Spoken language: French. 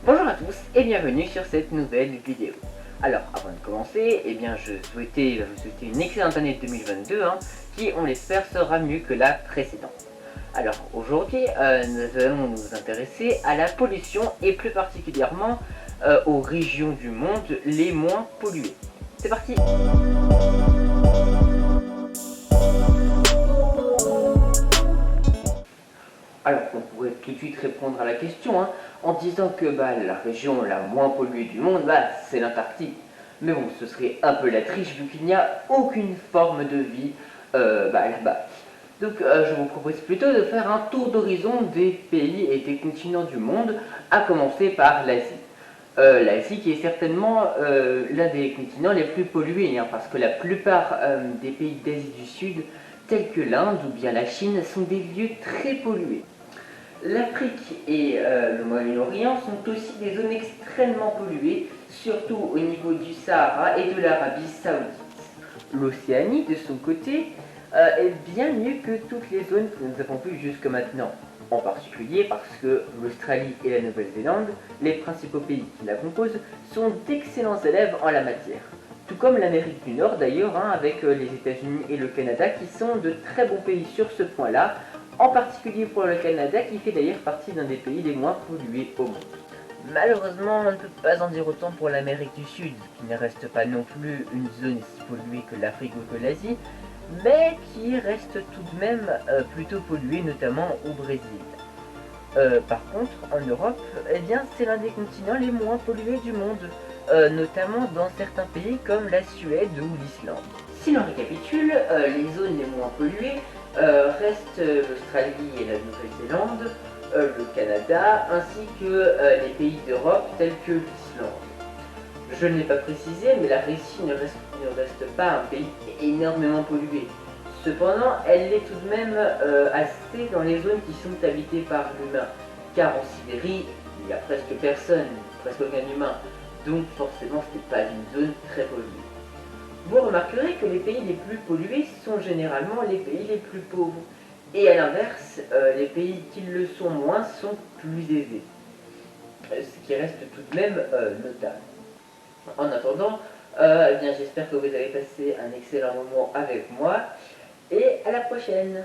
Bonjour à tous et bienvenue sur cette nouvelle vidéo. Alors avant de commencer, je souhaitais vous souhaiter une excellente année 2022 qui on l'espère sera mieux que la précédente. Alors aujourd'hui nous allons nous intéresser à la pollution et plus particulièrement aux régions du monde les moins polluées. C'est parti. Alors on pourrait tout de suite répondre à la question en disant que la région la moins polluée du monde, c'est l'Antarctique. Mais bon, ce serait un peu la triche vu qu'il n'y a aucune forme de vie là-bas. Donc je vous propose plutôt de faire un tour d'horizon des pays et des continents du monde, à commencer par l'Asie. L'Asie qui est certainement l'un des continents les plus pollués, parce que la plupart des pays d'Asie du Sud, tels que l'Inde ou bien la Chine, sont des lieux très pollués. L'Afrique et le Moyen-Orient sont aussi des zones extrêmement polluées, surtout au niveau du Sahara et de l'Arabie Saoudite. L'Océanie, de son côté, est bien mieux que toutes les zones que nous avons vues jusque maintenant. En particulier parce que l'Australie et la Nouvelle-Zélande, les principaux pays qui la composent, sont d'excellents élèves en la matière. Tout comme l'Amérique du Nord d'ailleurs, avec les États-Unis et le Canada qui sont de très bons pays sur ce point-là, en particulier pour le Canada qui fait d'ailleurs partie d'un des pays les moins pollués au monde. Malheureusement, on ne peut pas en dire autant pour l'Amérique du Sud, qui ne reste pas non plus une zone si polluée que l'Afrique ou que l'Asie, mais qui reste tout de même plutôt polluée, notamment au Brésil. Par contre, en Europe, c'est l'un des continents les moins pollués du monde, notamment dans certains pays comme la Suède ou l'Islande. Si l'on récapitule, les zones les moins polluées restent l'Australie et la Nouvelle-Zélande, le Canada, ainsi que les pays d'Europe tels que l'Islande. Je ne l'ai pas précisé, mais la Russie ne reste pas un pays énormément pollué. Cependant, elle l'est tout de même assez dans les zones qui sont habitées par l'humain, car en Sibérie, il n'y a presque personne, presque aucun humain, donc forcément ce n'est pas une zone très polluée. Vous remarquerez que les pays les plus pollués sont généralement les pays les plus pauvres, et à l'inverse, les pays qui le sont moins sont plus aisés, ce qui reste tout de même notable. En attendant, j'espère que vous avez passé un excellent moment avec moi, et à la prochaine.